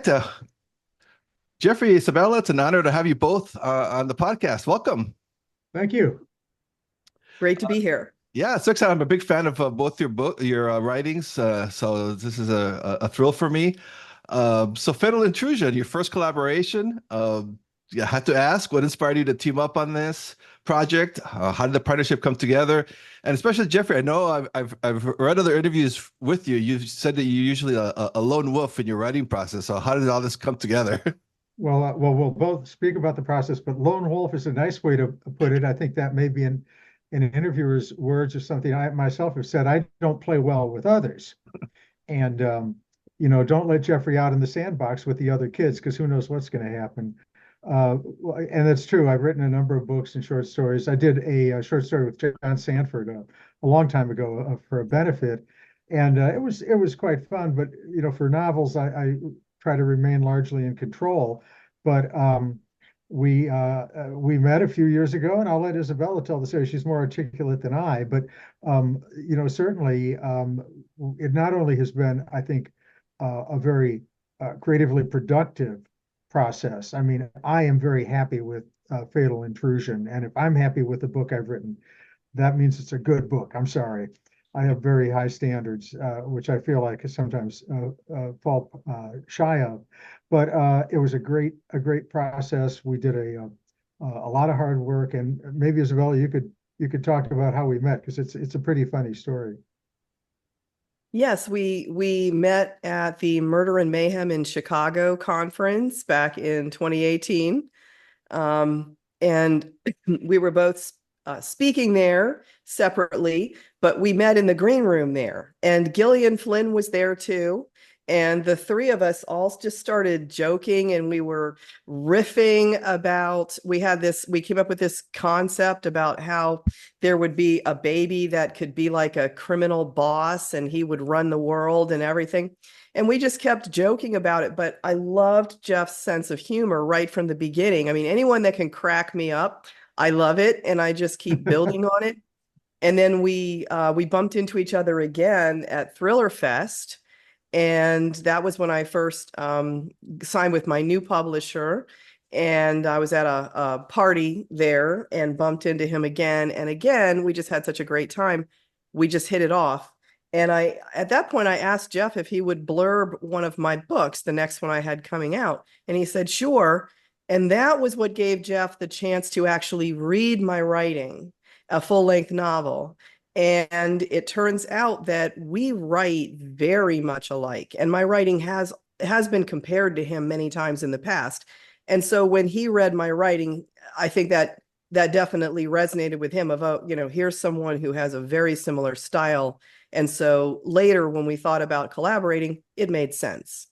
right. Jeffery Isabella, it's an honor to have you both on the podcast. Welcome. Thank you. Great to be here. Yeah, it's so exciting. I'm a big fan of both your writings. So this is a thrill for me. So Fatal Intrusion, your first collaboration. I had to ask, what inspired you to team up on this project? How did the partnership come together? And especially Jeffrey, I know I've read other interviews with you. You've said that you're usually a lone wolf in your writing process. So how did all this come together? Well, we'll both speak about the process, but lone wolf is a nice way to put it. I think that may be in an interviewer's words or something. I myself have said I don't play well with others, and don't let Jeffrey out in the sandbox with the other kids because who knows what's going to happen. And that's true. I've written a number of books and short stories. I did a short story with John Sanford a long time ago for a benefit, and it was quite fun. But for novels, I try to remain largely in control. But we met a few years ago, and I'll let Isabella tell the story. She's more articulate than I, but certainly it not only has been, I think, a very creatively productive process. I mean, I am very happy with Fatal Intrusion, and if I'm happy with the book I've written, that means it's a good book. I'm sorry. I have very high standards, which I feel like I sometimes fall shy of. But it was a great process. We did a lot of hard work, and maybe Isabella, you could talk about how we met because it's a pretty funny story. Yes, we met at the Murder and Mayhem in Chicago conference back in 2018. And we were both speaking there separately, but we met in the green room there. And Gillian Flynn was there too. And the three of us all just started joking, and we were riffing about, we came up with this concept about how there would be a baby that could be like a criminal boss and he would run the world and everything. And we just kept joking about it. But I loved Jeff's sense of humor right from the beginning. I mean, anyone that can crack me up, I love it. And I just keep building on it. And then we bumped into each other again at Thriller Fest. And that was when I first signed with my new publisher. And I was at a party there and bumped into him again. And again, we just had such a great time. We just hit it off. And at that point, I asked Jeff if he would blurb one of my books, the next one I had coming out. And he said, sure. And that was what gave Jeff the chance to actually read my writing, a full-length novel. And it turns out that we write very much alike. And my writing has been compared to him many times in the past. And so when he read my writing, I think that definitely resonated with him of, here's someone who has a very similar style. And so later when we thought about collaborating, it made sense.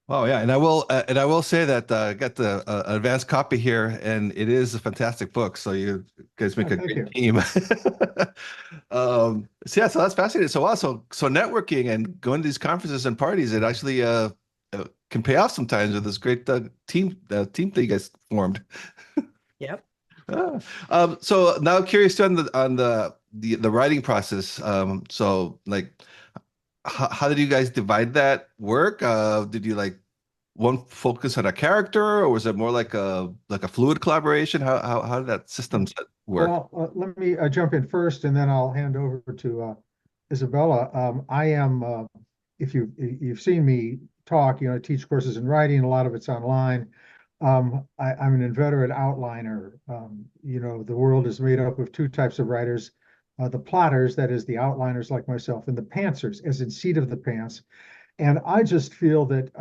Oh yeah, and I will say that I got the advanced copy here, and it is a fantastic book. So you guys make a great team. So that's fascinating. So also, so networking and going to these conferences and parties, it actually can pay off sometimes with this great team that you guys formed. Yep. So now curious on the writing process. So like, how did you guys divide that work? Did you like one focus on a character, or was it more like a fluid collaboration? How did that system work? Well, let me jump in first, and then I'll hand over to Isabella. I am, if you've seen me talk, I teach courses in writing. A lot of it's online. I'm an inveterate outliner. The world is made up of two types of writers. The plotters, that is the outliners like myself, and the pantsers, as in seat of the pants. And I just feel that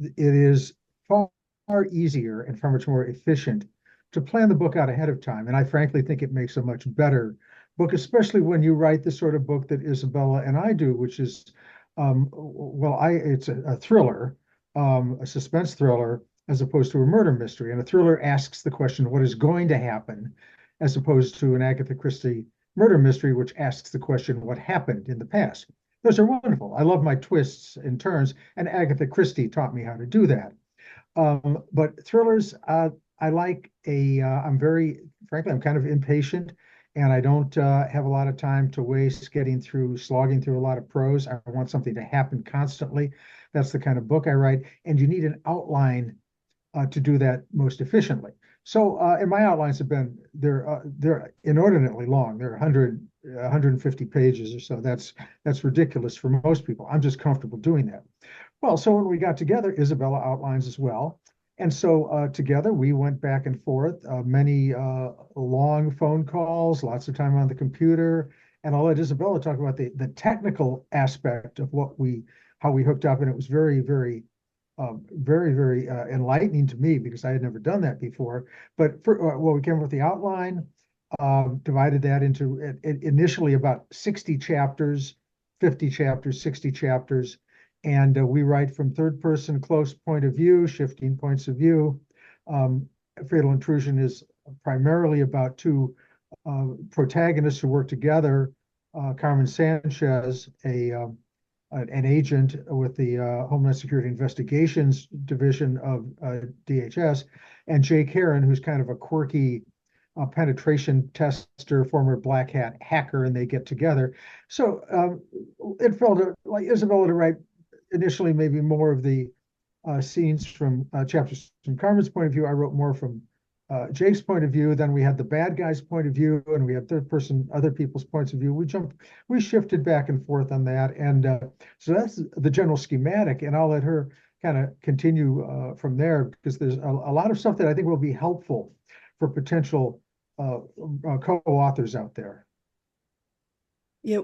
it is far easier and far much more efficient to plan the book out ahead of time. And I frankly think it makes a much better book, especially when you write the sort of book that Isabella and I do, which is, it's a thriller, a suspense thriller, as opposed to a murder mystery. And a thriller asks the question, what is going to happen, as opposed to an Agatha Christie murder mystery, which asks the question, what happened in the past. Those are wonderful. I love my twists and turns, and Agatha Christie taught me how to do that. But thrillers, I like I'm very, frankly, I'm kind of impatient. and I don't have a lot of time to waste slogging through a lot of prose. I want something to happen constantly. That's the kind of book I write, and you need an outline to do that most efficiently. So, and my outlines have been they're inordinately long. They're 150 pages or so. That's ridiculous for most people. I'm just comfortable doing that. Well, so when we got together, Isabella outlines as well. And so together we went back and forth, many long phone calls, lots of time on the computer. And I'll let Isabella talk about the technical aspect of how we hooked up. And it was very enlightening to me because I had never done that before. But we came up with the outline, divided that into initially about 60 chapters, 50 chapters, 60 chapters. And we write from third person close point of view, shifting points of view. Fatal Intrusion is primarily about two protagonists who work together. Carmen Sanchez, an agent with the Homeland Security Investigations Division of DHS, and Jake Heron, who's kind of a quirky penetration tester, former black hat hacker, and they get together. So it felt like Isabella to write initially maybe more of the scenes from chapters from Carmen's point of view. I wrote more from Jake's point of view. Then we had the bad guy's point of view, and we had third person, other people's points of view. We shifted back and forth on that. And so that's the general schematic. And I'll let her kind of continue from there because there's a lot of stuff that I think will be helpful for potential co-authors out there. Yeah,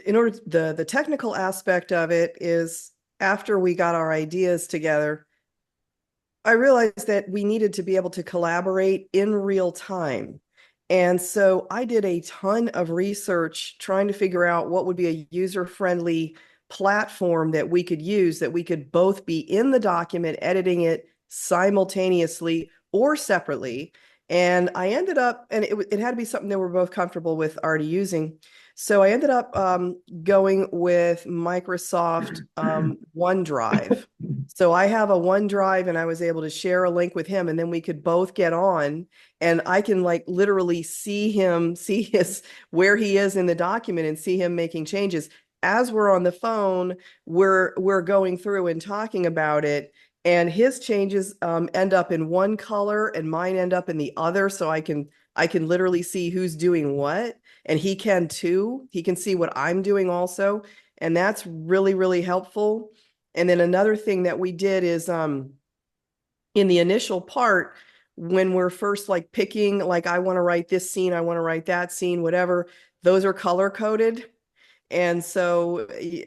in order the technical aspect of it is after we got our ideas together, I realized that we needed to be able to collaborate in real time. And so I did a ton of research trying to figure out what would be a user-friendly platform that we could use, that we could both be in the document, editing it simultaneously or separately. And I ended up, and it had to be something that we're both comfortable with already using. So I ended up going with Microsoft OneDrive. So I have a OneDrive and I was able to share a link with him, and then we could both get on and I can like literally see where he is in the document and see him making changes. As we're on the phone, we're going through and talking about it, and his changes end up in one color and mine end up in the other. So I can literally see who's doing what, and he can too. He can see what I'm doing also. And that's really, really helpful. And then another thing that we did is in the initial part, when we're first like picking, like I want to write this scene, I want to write that scene, whatever, those are color coded. And so he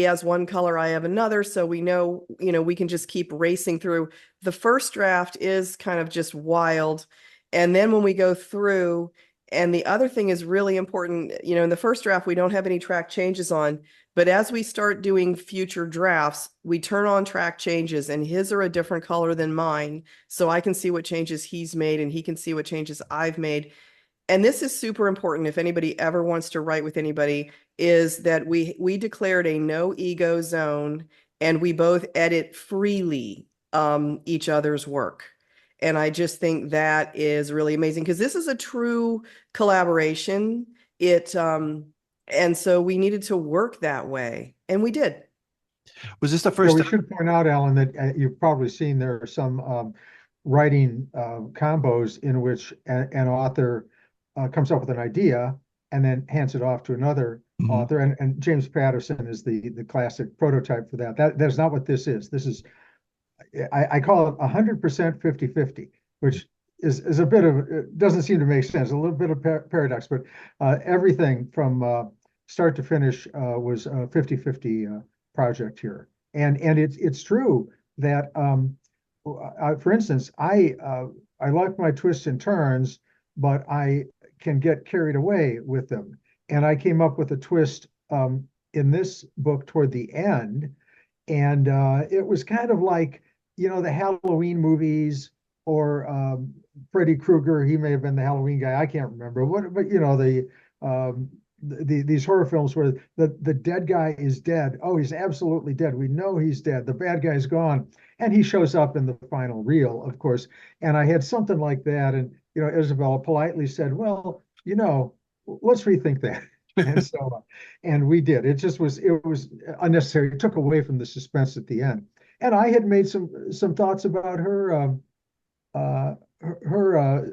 has one color, I have another. So we know, we can just keep racing through. The first draft is kind of just wild. And then when we go through, and the other thing is really important, in the first draft, we don't have any track changes on, but as we start doing future drafts, we turn on track changes, and his are a different color than mine. So I can see what changes he's made and he can see what changes I've made. And this is super important if anybody ever wants to write with anybody, is that we declared a no ego zone, and we both edit freely each other's work. And I just think that is really amazing because this is a true collaboration. And so we needed to work that way, and we did. Was this the first we time? should point out, Alan, that you've probably seen there are some writing combos in which an author comes up with an idea and then hands it off to another author. And James Petersen is the classic prototype for that. That is not what this is. This is, I call it 100% 50-50, which is a bit of, it doesn't seem to make sense, a little bit of paradox, but everything from start to finish was a 50-50 project here. And it's true that, for instance, I like my twists and turns, but I can get carried away with them. And I came up with a twist in this book toward the end. And it was kind of like, the Halloween movies, or Freddy Krueger. He may have been the Halloween guy. I can't remember. These horror films where the dead guy is dead. Oh, he's absolutely dead. We know he's dead. The bad guy's gone. And he shows up in the final reel, of course. And I had something like that. And, Isabella politely said, well, let's rethink that. And so, and we did. It was unnecessary. It took away from the suspense at the end. And I had made some thoughts about her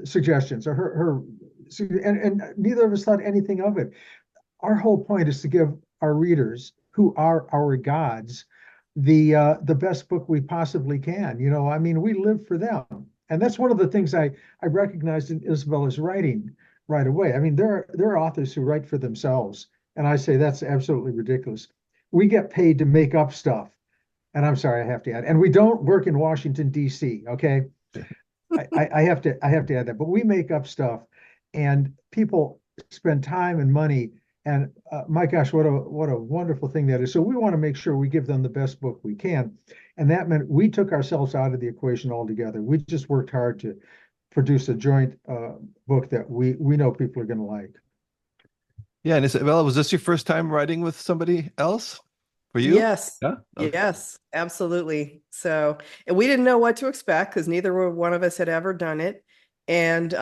suggestions or her and neither of us thought anything of it. Our whole point is to give our readers, who are our gods, the best book we possibly can. I mean, we live for them, and that's one of the things I recognized in Isabella's writing right away. I mean, there are authors who write for themselves, and I say that's absolutely ridiculous. We get paid to make up stuff, and I'm sorry, I have to add, and we don't work in Washington D.C. Okay, I have to add that, but we make up stuff, and people spend time and money. And my gosh, what a wonderful thing that is. So we want to make sure we give them the best book we can, and that meant we took ourselves out of the equation altogether. We just worked hard to produce a joint book that we know people are going to like. Yeah, and Isabella, was this your first time writing with somebody else for you? Yes. Yeah. Okay. Yes, absolutely. So, and we didn't know what to expect because neither one of us had ever done it. And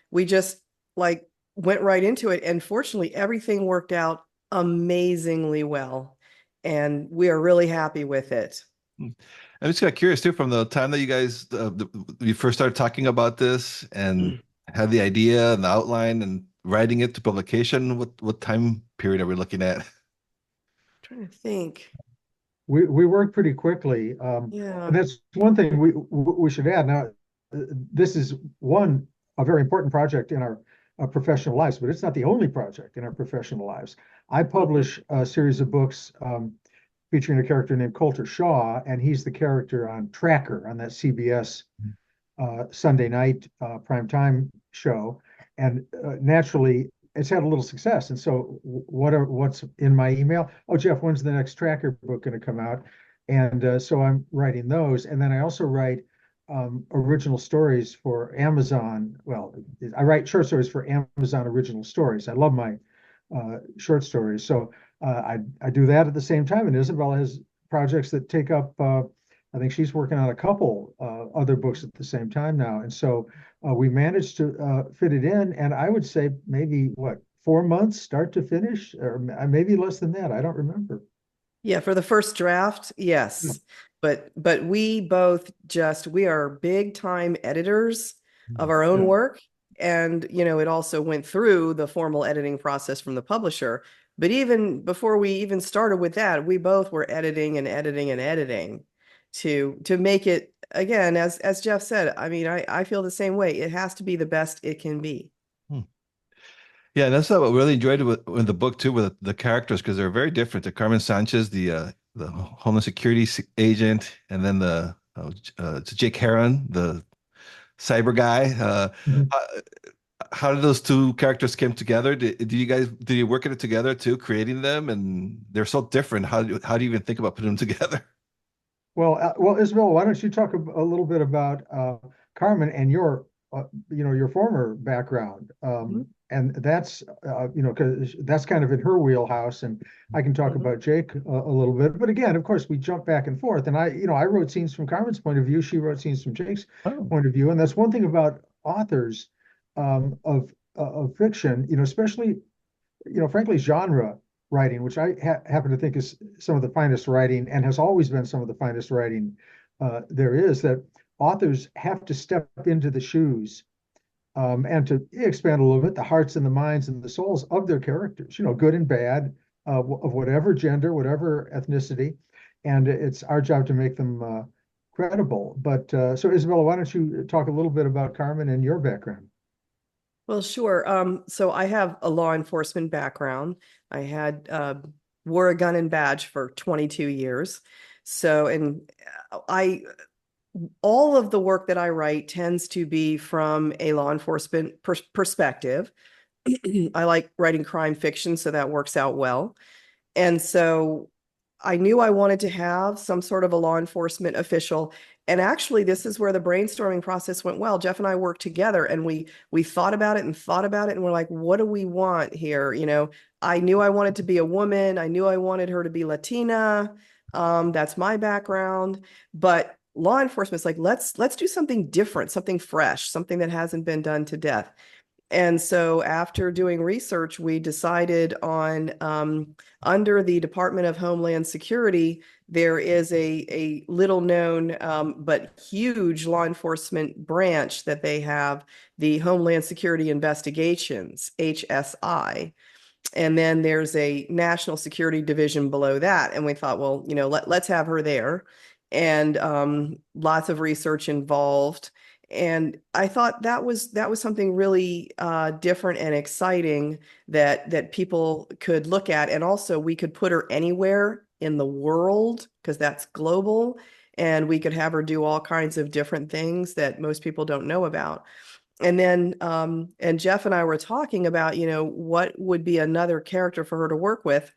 we just like went right into it. And fortunately, everything worked out amazingly well. And we are really happy with it. I'm just got curious too, from the time that you guys you first started talking about this and had the idea and the outline and writing it to publication. What time period are we looking at? Trying to think. We worked pretty quickly, Yeah. and that's one thing we should add. Now, this is a very important project in our professional lives, but it's not the only project in our professional lives. I publish a series of books featuring a character named Coulter Shaw, and he's the character on Tracker on that CBS Sunday night primetime show. And naturally, it's had a little success. And so, what's in my email? Oh, Jeff, when's the next Tracker book going to come out? And so I'm writing those, and then I also write original stories for Amazon. Well, I write short stories for Amazon original stories. I love my short stories, so I do that at the same time. And Isabella has projects that take up. I think she's working on a couple other books at the same time now, and so we managed to fit it in. And I would say maybe what 4 months start to finish, or maybe less than that. I don't remember. Yeah, for the first draft, Yeah. yes. But we are big time editors of our own Yeah. work. And, it also went through the formal editing process from the publisher. But even before we even started with that, we both were editing and editing and editing to make it, again, as Jeff said, I mean, I feel the same way. It has to be the best it can be. Hmm. Yeah, and that's what we really enjoyed with the book too, with the characters, because they're very different. The Carmen Sanchez, the Homeland Security agent, and then Jake Heron, the cyber guy. Mhm. How did those two characters came together? Did you work at it together too, creating them? And they're so different. How do you even think about putting them together? Well, Isabel, why don't you talk a little bit about Carmen and your former background, Mhm. and that's, because that's kind of in her wheelhouse, and I can talk Mhm. about Jake a little bit. But again, of course, we jump back and forth, and I wrote scenes from Carmen's point of view, she wrote scenes from Jake's Oh. point of view, and that's one thing about authors of fiction, especially frankly, genre writing, which I happen to think is some of the finest writing and has always been some of the finest writing there is, that authors have to step into the shoes and to expand a little bit the hearts and the minds and the souls of their characters, good and bad, of whatever gender, whatever ethnicity. And it's our job to make them credible. But so, Isabella, why don't you talk a little bit about Carmen and your background? Well, sure. So I have a law enforcement background. I had wore a gun and badge for 22 years. So, and I all of the work that I write tends to be from a law enforcement perspective. I like writing crime fiction, so that works out well. And so I knew I wanted to have some sort of a law enforcement official. And actually, this is where the brainstorming process went well. Jeff and I worked together and we thought about it and thought about it. And we're like, what do we want here? I knew I wanted to be a woman. I knew I wanted her to be Latina. That's my background. But law enforcement's like, let's do something different, something fresh, something that hasn't been done to death. And so after doing research, we decided on under the Department of Homeland Security, there is a little known but huge law enforcement branch that they have, the Homeland Security Investigations, HSI. And then there's a national security division below that. And we thought, well, let's have her there. And lots of research involved. And I thought that was something really different and exciting that people could look at. And also we could put her anywhere in the world because that's global. And we could have her do all kinds of different things that most people don't know about. And then, and Jeff and I were talking about, what would be another character for her to work with.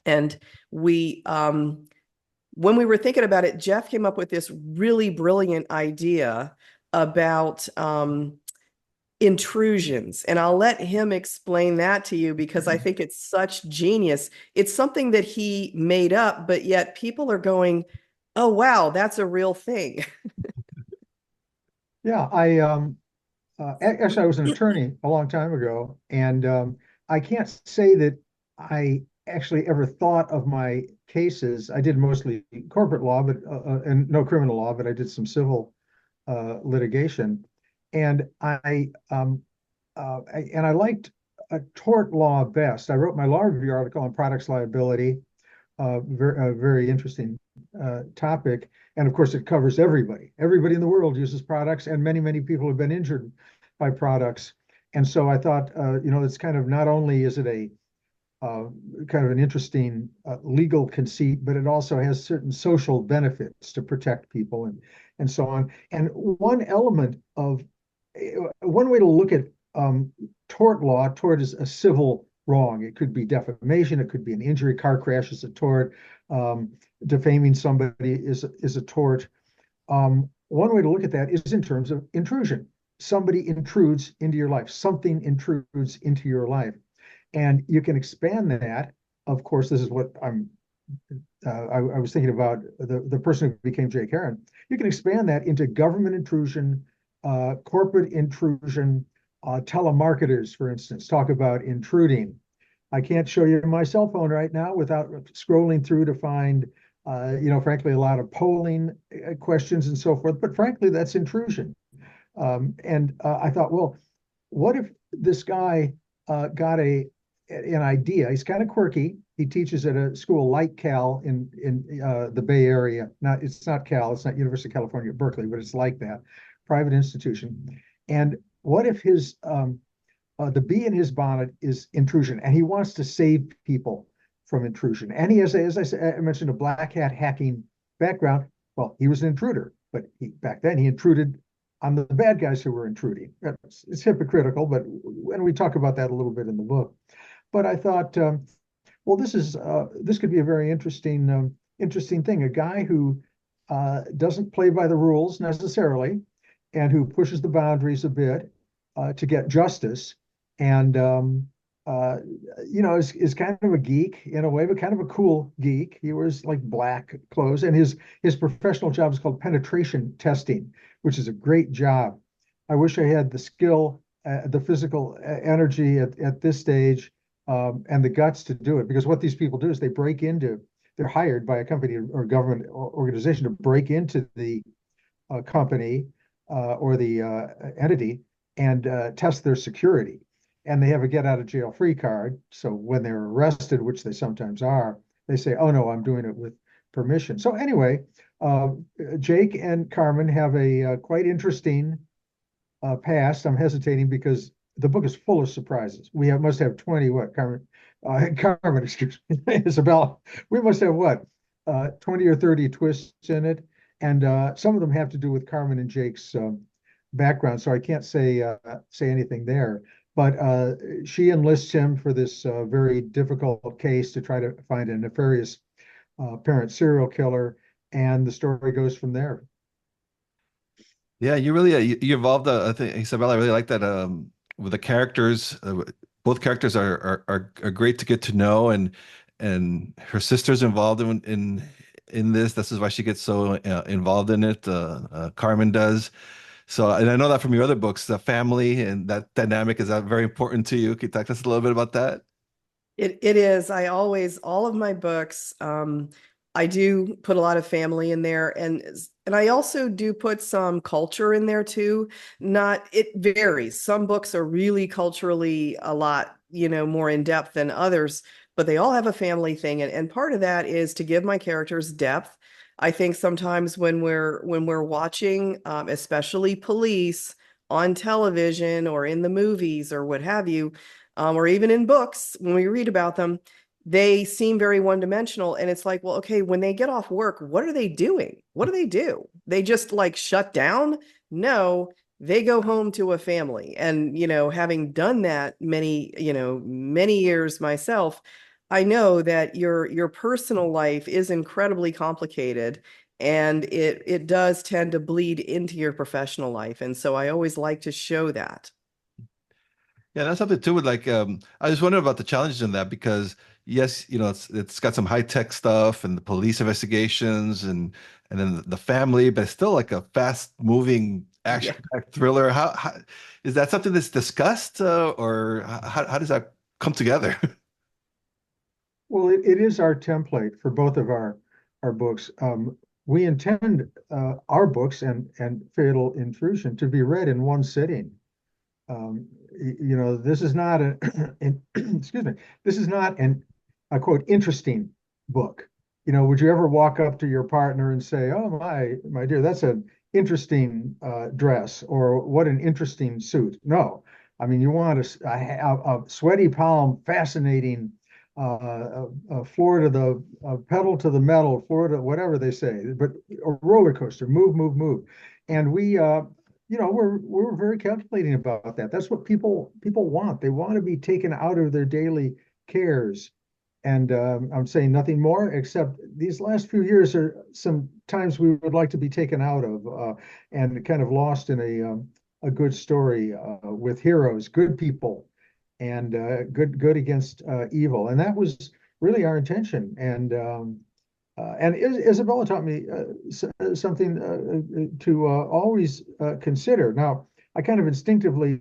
And we, when we were thinking about it, Jeff came up with this really brilliant idea about intrusions. And I'll let him explain that to you because I think it's such genius. It's something that he made up, but yet people are going, oh, wow, that's a real thing. Yeah, actually, I was an attorney a long time ago, and I can't say that I actually ever thought of my cases. I did mostly corporate law, but and no criminal law, but I did some civil litigation, and I liked tort law best. I wrote my law review article on products liability, very interesting topic. And of course, it covers everybody. Everybody in the world uses products, and many people have been injured by products. And so I thought, it's kind of not only is it a kind of an interesting legal conceit, but it also has certain social benefits to protect people and so on. And one element of one way to look at tort law, tort is a civil wrong. It could be defamation, it could be an injury, car crash is a tort, defaming somebody is a tort. One way to look at that is in terms of intrusion. Somebody intrudes into your life, something intrudes into your life. And you can expand that. Of course, this is what I was thinking about the person who became Jake Heron. You can expand that into government intrusion, corporate intrusion, telemarketers, for instance, talk about intruding. I can't show you my cell phone right now without scrolling through to find, frankly, a lot of polling questions and so forth. But frankly, that's intrusion. And I thought, well, what if this guy got an idea? He's kind of quirky. He teaches at a school like Cal in the Bay Area. It's not Cal. It's not University of California at Berkeley, but it's like that, private institution. And what if his the bee in his bonnet is intrusion, and he wants to save people from intrusion? And he has, as I mentioned, a black hat hacking background. Well, he was an intruder, but back then he intruded on the bad guys who were intruding. It's hypocritical, but when we talk about that a little bit in the book. But I thought, well, this could be a very interesting thing. A guy who doesn't play by the rules necessarily, and who pushes the boundaries a bit to get justice, and is kind of a geek in a way, but kind of a cool geek. He wears like black clothes, and his professional job is called penetration testing, which is a great job. I wish I had the skill, the physical energy at this stage, and the guts to do it. Because what these people do is they're hired by a company or government organization to break into the company or the entity and test their security. And they have a get out of jail free card. So when they're arrested, which they sometimes are, they say, oh no, I'm doing it with permission. So anyway, Jake and Carmen have a quite interesting past. I'm hesitating because the book is full of surprises. We must have 20, Carmen, excuse me, Isabella. We must have 20 or 30 twists in it. And some of them have to do with Carmen and Jake's background. So I can't say anything there. But she enlists him for this very difficult case to try to find a nefarious parent serial killer, and the story goes from there. Yeah, you really you involved. I think Isabella, I really like that. With the characters, both characters are great to get to know, and her sister's involved in this. This is why she gets so involved in it. Carmen does. So, and I know that from your other books, the family and that dynamic is very important to you. Can you talk to us a little bit about that? It is. I always, all of my books, I do put a lot of family in there, and I also do put some culture in there too. Not, it varies. Some books are really culturally a lot, more in depth than others, but they all have a family thing, and part of that is to give my characters depth. I think sometimes when we're watching, especially police on television or in the movies or what have you, or even in books, when we read about them, they seem very one-dimensional. And it's like, well, okay, when they get off work, what are they doing? What do they do? They just like shut down? No, they go home to a family. And, having done that many years myself, I know that your personal life is incredibly complicated, and it does tend to bleed into your professional life. And so I always like to show that. Yeah, that's something too with like I just wonder about the challenges in that because yes, it's got some high tech stuff and the police investigations and then the family, but it's still like a fast moving Yeah. action-packed thriller. How is that something that's discussed or how does that come together? Well, it is our template for both of our books. We intend our books and Fatal Intrusion to be read in one sitting. This is not excuse me, this is not an a quote interesting book. Would you ever walk up to your partner and say, "Oh my dear, that's an interesting dress," or "What an interesting suit"? No, I mean you want a sweaty palm, fascinating, floor to the pedal to the metal, floor to whatever they say, but a roller coaster, move, move, move, and we're very calculating about that. That's what people want. They want to be taken out of their daily cares. And I'm saying nothing more except these last few years are some times we would like to be taken out of and kind of lost in a good story with heroes, good people, and good against evil. And that was really our intention. And Isabella taught me something to always consider. Now, I kind of instinctively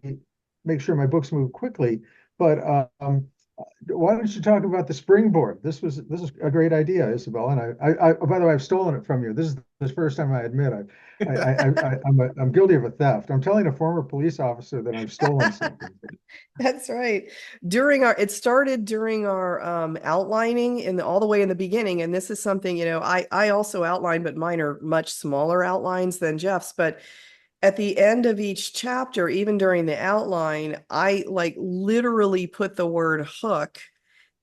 make sure my books move quickly, but why don't you talk about the springboard? This is a great idea, Isabella. And by the way, I've stolen it from you. This is the first time I admit I'm guilty of a theft. I'm telling a former police officer that I've stolen something. That's right. It started during our outlining all the way in the beginning. And this is something, I also outline, but mine are much smaller outlines than Jeff's. But at the end of each chapter, even during the outline, I like literally put the word hook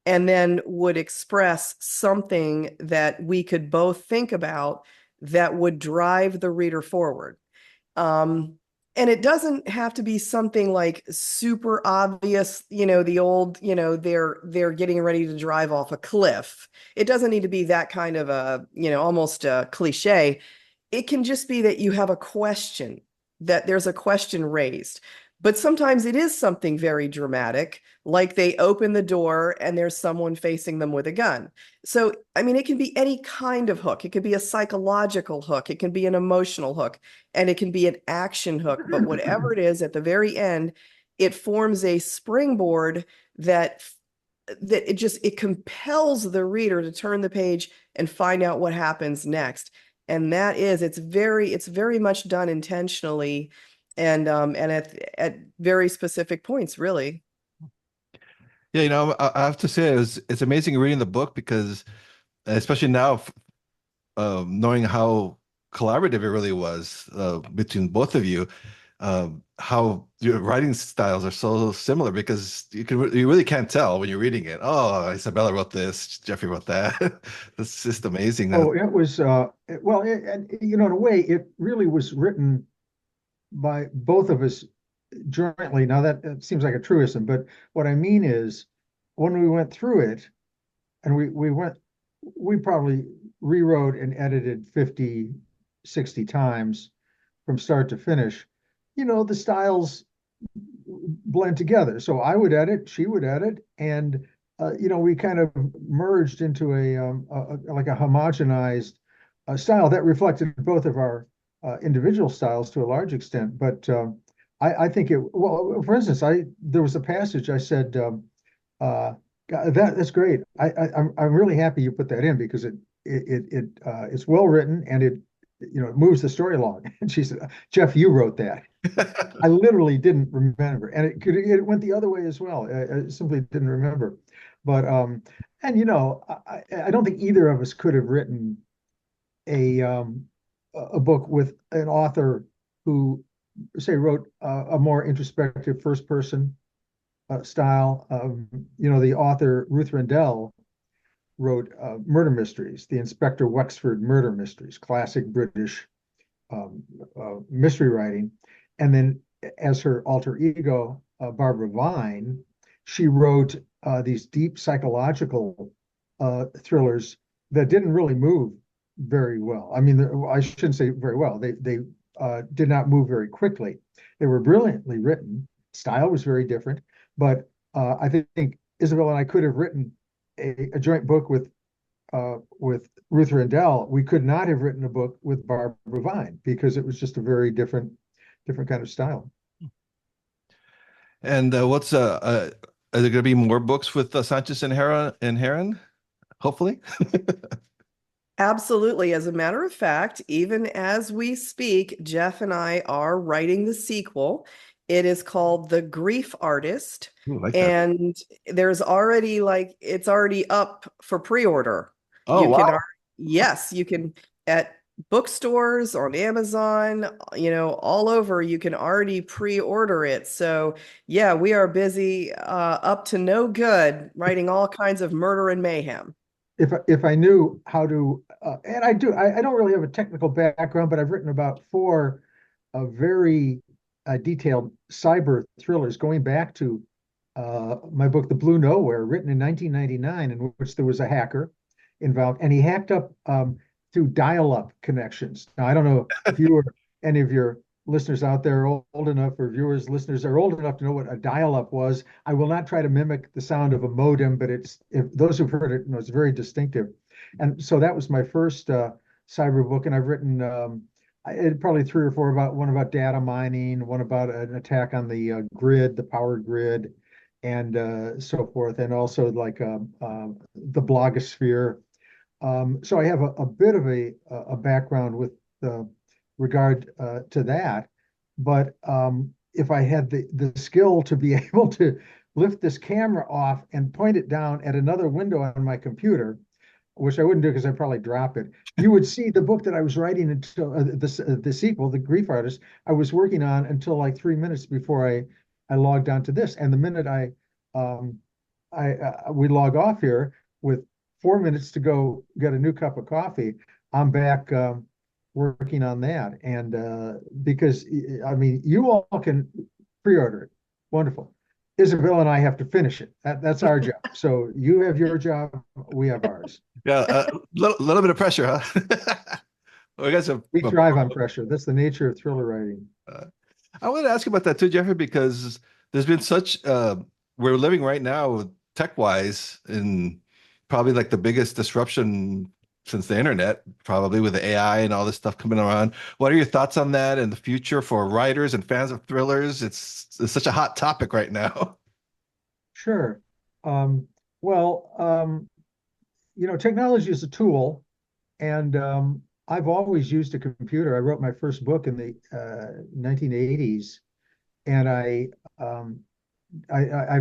and then would express something that we could both think about that would drive the reader forward. Um, and it doesn't have to be something like super obvious, the old, they're getting ready to drive off a cliff. It doesn't need to be that kind of a, almost a cliche. It can just be that you have a question, that there's a question raised. But sometimes it is something very dramatic, like they open the door and there's someone facing them with a gun. So, I mean, it can be any kind of hook. It could be a psychological hook. It can be an emotional hook, and it can be an action hook. But whatever it is, at the very end, it forms a springboard that it compels the reader to turn the page and find out what happens next. And that is, it's very much done intentionally and at very specific points, really. Yeah, I have to say it's amazing reading the book because especially now knowing how collaborative it really was between both of you, how your writing styles are so similar because you really can't tell when you're reading it. Oh, Isabella wrote this, Jeffrey wrote that. It's just amazing. Oh, it was well, and in a way, it really was written by both of us jointly. Now that seems like a truism, but what I mean is when we went through it and we probably rewrote and edited 50, 60 times from start to finish. The styles blend together. So I would edit, she would edit, and we kind of merged into like a homogenized style that reflected both of our individual styles to a large extent. But I think well, for instance, there was a passage I said, that's great. I'm really happy you put that in because it's well written and it moves the story along. And she said, Jeff, you wrote that. I literally didn't remember, and it went the other way as well. I simply didn't remember. But and I don't think either of us could have written a book with an author who, say, wrote a more introspective first person style. The author Ruth Rendell wrote murder mysteries, the Inspector Wexford murder mysteries, classic British mystery writing. And then as her alter ego, Barbara Vine, she wrote these deep psychological thrillers that didn't really move very well. I mean, I shouldn't say very well. They did not move very quickly. They were brilliantly written. Style was very different, but I think Isabel and I could have written a joint book with Ruth Rendell. We could not have written a book with Barbara Vine because it was just a very different kind of style. And are there going to be more books with Sanchez and Heron? Hopefully. Absolutely. As a matter of fact, even as we speak, Jeff and I are writing the sequel. It is called The Grief Artist. Ooh, like that. And there's already it's already up for pre-order. Oh, You wow. can, yes, you can at bookstores, on Amazon, all over, you can already pre-order it. So yeah, we are busy up to no good writing all kinds of murder and mayhem. If I knew how to, and I do, I don't really have a technical background, but I've written about 4 very detailed cyber thrillers going back to my book, The Blue Nowhere, written in 1999, in which there was a hacker involved, and he hacked up through dial-up connections. Now, I don't know if you or any of your listeners out there are old enough, or viewers, listeners are old enough to know what a dial-up was. I will not try to mimic the sound of a modem, but if those who've heard it, it's very distinctive. And so that was my first cyber book, and I've written probably 3 or 4 one about data mining, one about an attack on the grid, the power grid, and so forth, and also the blogosphere. So I have a bit of a background with regard to that, but if I had the skill to be able to lift this camera off and point it down at another window on my computer, which I wouldn't do because I'd probably drop it, you would see the book that I was writing until the sequel, The Grief Artist, I was working on until like 3 minutes before I logged on to this. And the minute we log off here with 4 minutes to go get a new cup of coffee, I'm back working on that. And because, I mean, you all can pre-order it. Wonderful. Isabel and I have to finish it. That's our job. So you have your job, we have ours. Yeah, a little bit of pressure, huh? We thrive on pressure. That's the nature of thriller writing. I want to ask about that too, Jeffrey, because there's been we're living right now tech-wise in probably like the biggest disruption since the internet, probably with the AI and all this stuff coming around. What are your thoughts on that and the future for writers and fans of thrillers? It's such a hot topic right now. Sure. Well, technology is a tool, and I've always used a computer. I wrote my first book in the 1980s, and I've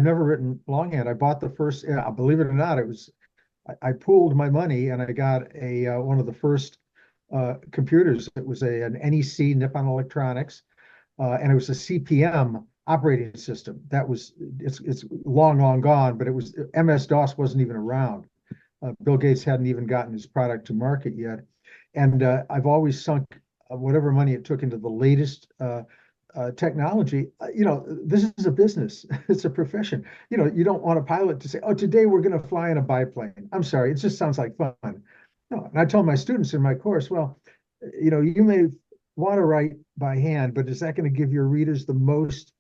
never written longhand. I bought the first, believe it or not, I pooled my money and I got one of the first computers. It was an NEC, Nippon Electronics, and it was a CPM operating system. It's long gone, but it was MS-DOS wasn't even around. Bill Gates hadn't even gotten his product to market yet. And I've always sunk whatever money it took into the latest technology. This is a business. It's a profession. You don't want a pilot to say, oh, today we're going to fly in a biplane. I'm sorry, it just sounds like fun. No, and I told my students in my course, well, you may want to write by hand, but is that going to give your readers the most,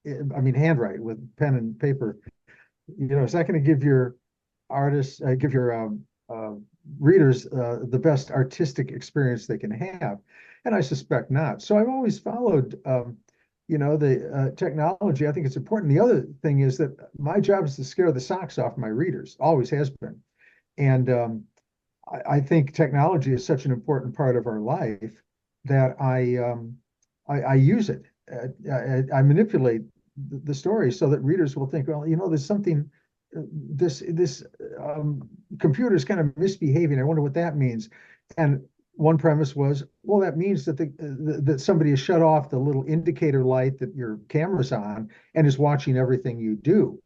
handwrite with pen and paper, is that going to give your artists, give your readers the best artistic experience they can have? And I suspect not. So I've always followed, the technology. I think it's important. The other thing is that my job is to scare the socks off my readers, always has been. And I think technology is such an important part of our life that I use it. I manipulate the story so that readers will think, well, there's something. This computer is kind of misbehaving. I wonder what that means. And one premise was, well, that means that that somebody has shut off the little indicator light that your camera's on and is watching everything you do.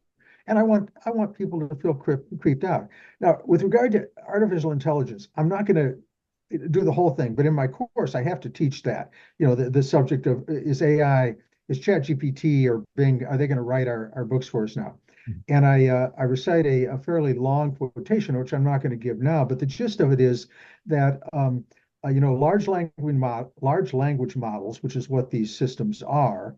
And I want people to feel creeped out. Now, with regard to artificial intelligence, I'm not going to do the whole thing, but in my course, I have to teach that. The subject of is AI, is ChatGPT or Bing, are they going to write our books for us now? And I recite a fairly long quotation, which I'm not going to give now, but the gist of it is that large language models, which is what these systems are,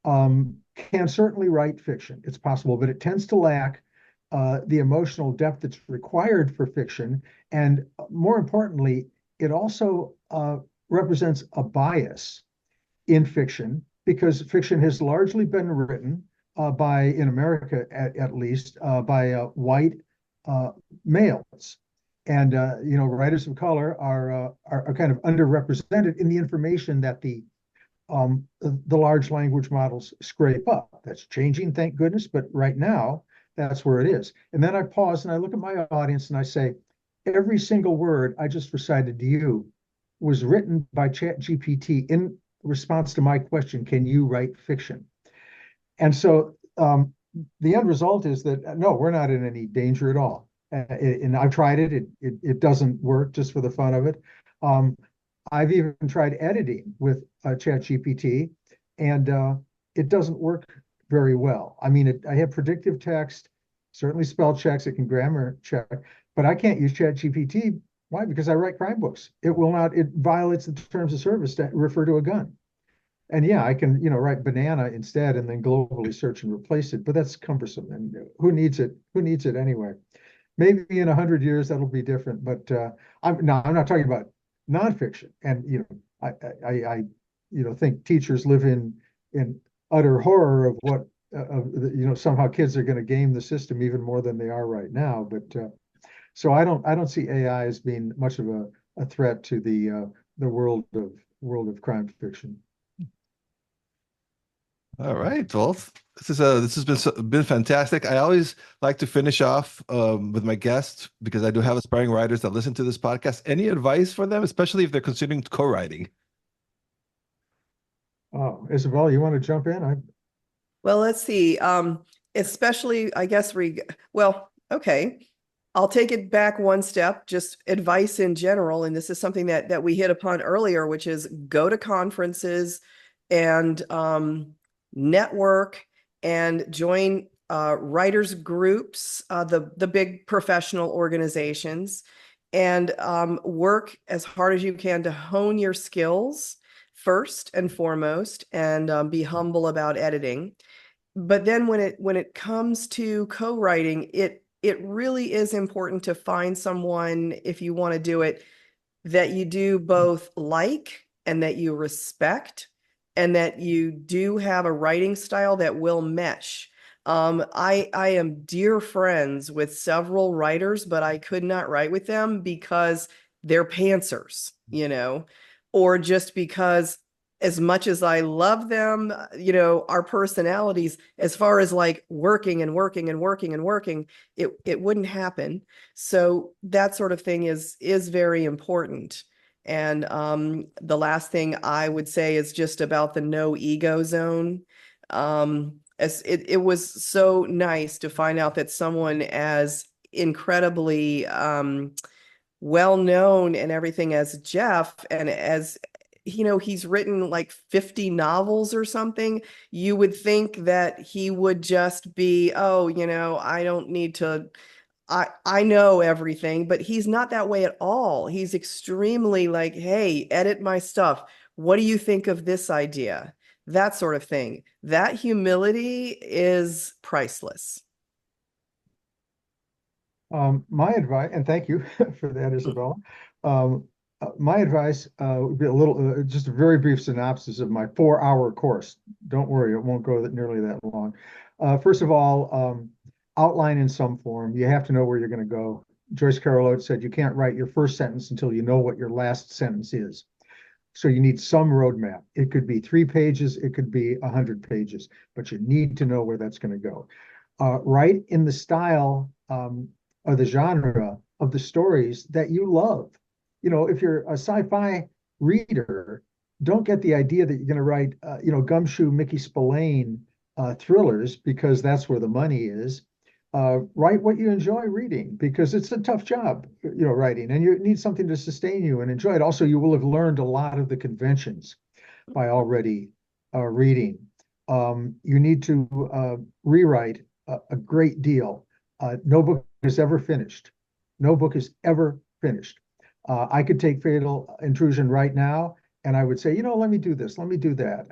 can certainly write fiction. It's possible, but it tends to lack the emotional depth that's required for fiction. And more importantly, it also represents a bias in fiction because fiction has largely been written in America at least, by white males. And writers of color are kind of underrepresented in the information that the large language models scrape up. That's changing, thank goodness, but right now, that's where it is. And then I pause and I look at my audience and I say, every single word I just recited to you was written by ChatGPT in response to my question, can you write fiction? And so the end result is that, no, we're not in any danger at all. And I've tried it. It doesn't work just for the fun of it. I've even tried editing with ChatGPT, and it doesn't work very well. I mean, I have predictive text, certainly spell checks, it can grammar check, but I can't use ChatGPT. Why? Because I write crime books. It violates the terms of service to refer to a gun. And yeah, I can, write banana instead and then globally search and replace it, but that's cumbersome. And who needs it? Who needs it anyway? Maybe in 100 years that'll be different, but I'm not talking about nonfiction. And I think teachers live in utter horror of what somehow kids are going to game the system even more than they are right now. But so I don't see AI as being much of a threat to the world of crime fiction. All right. Well, this has been fantastic. I always like to finish off with my guests because I do have aspiring writers that listen to this podcast. Any advice for them, especially if they're considering co-writing? Oh, Isabella, you want to jump in? Well, let's see. Especially, I guess, okay. I'll take it back one step, just advice in general. And this is something that we hit upon earlier, which is go to conferences and network and join writers groups, the big professional organizations, and work as hard as you can to hone your skills first and foremost, and be humble about editing. But then when it comes to co-writing, it really is important to find someone, if you want to do it, that you do both like and that you respect, and that you do have a writing style that will mesh. I am dear friends with several writers, but I could not write with them because they're pantsers, or just because, as much as I love them, our personalities, as far as like working and working and working and working, it wouldn't happen. So that sort of thing is very important. And the last thing I would say is just about the no ego zone. As it was so nice to find out that someone as incredibly well known and everything as Jeff, and as he's written like 50 novels or something. You would think that he would just be, I don't need to, I know everything, but he's not that way at all. He's extremely like, hey, edit my stuff. What do you think of this idea? That sort of thing. That humility is priceless. My advice, and thank you for that, Isabella. My advice would be a little, just a very brief synopsis of my 4-hour course. Don't worry, it won't go nearly that long. First of all, outline in some form. You have to know where you're going to go. Joyce Carol Oates said you can't write your first sentence until you know what your last sentence is. So you need some roadmap. It could be 3 pages, it could be 100 pages, but you need to know where that's going to go. Write in the style or the genre of the stories that you love. You know, if you're a sci-fi reader, don't get the idea that you're going to write, gumshoe Mickey Spillane thrillers because that's where the money is. Write what you enjoy reading because it's a tough job, writing, and you need something to sustain you and enjoy it. Also, you will have learned a lot of the conventions by already reading. You need to rewrite a great deal. No book is ever finished. No book is ever finished. I could take Fatal Intrusion right now, and I would say, let me do this, let me do that.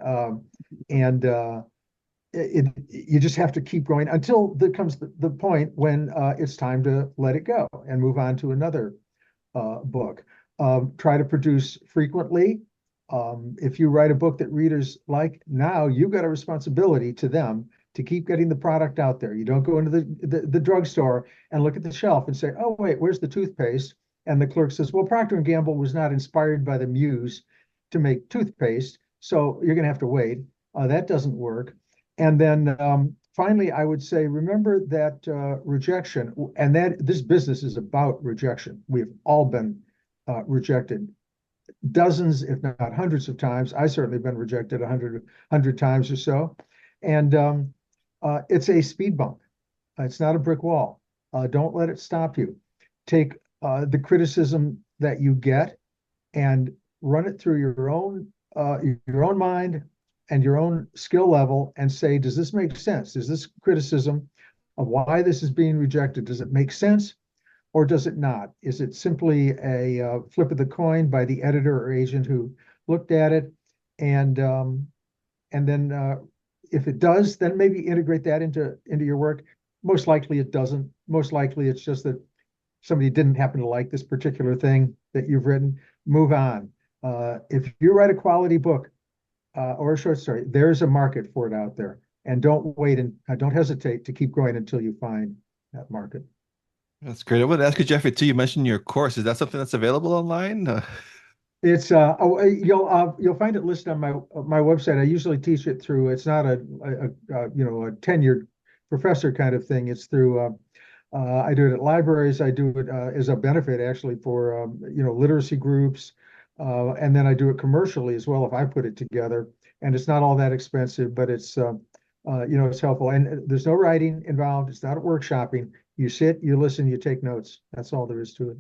You just have to keep going until there comes the point when it's time to let it go and move on to another book. Try to produce frequently. If you write a book that readers like, now you've got a responsibility to them to keep getting the product out there. You don't go into the drugstore and look at the shelf and say, oh, wait, where's the toothpaste? And the clerk says, well, Procter & Gamble was not inspired by the muse to make toothpaste, so you're going to have to wait. That doesn't work. And then finally, I would say, remember that rejection, and that this business is about rejection. We've all been rejected dozens, if not hundreds of times. I certainly been rejected 100 times or so. And it's a speed bump. It's not a brick wall. Don't let it stop you. Take the criticism that you get and run it through your own mind and your own skill level and say, does this make sense? Is this criticism of why this is being rejected, does it make sense or does it not? Is it simply a flip of the coin by the editor or agent who looked at it? And then if it does, then maybe integrate that into your work. Most likely it doesn't. Most likely it's just that somebody didn't happen to like this particular thing that you've written. Move on. If you write a quality book or a short story, there's a market for it out there. And don't wait and don't hesitate to keep going until you find that market. That's great. I want to ask you, Jeffrey, too. You mentioned your course. Is that something that's available online? It's you'll find it listed on my website. I usually teach it through. It's not a tenured professor kind of thing. It's through. I do it at libraries. I do it as a benefit actually for literacy groups, and then I do it commercially as well if I put it together. And it's not all that expensive, but it's it's helpful. And there's no writing involved. It's not workshopping. You sit, you listen, you take notes. That's all there is to it.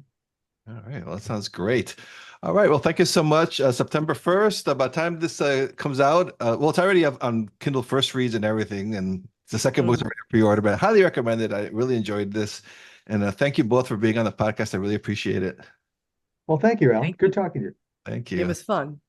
All right. Well, that sounds great. All right. Well, thank you so much. September 1st, by the time this comes out, well, it's already up on Kindle First Reads and everything. And the second book's already pre-ordered, but I highly recommend it. I really enjoyed this. And thank you both for being on the podcast. I really appreciate it. Well, thank you, Alan. Good talking to you. Thank you. It was fun.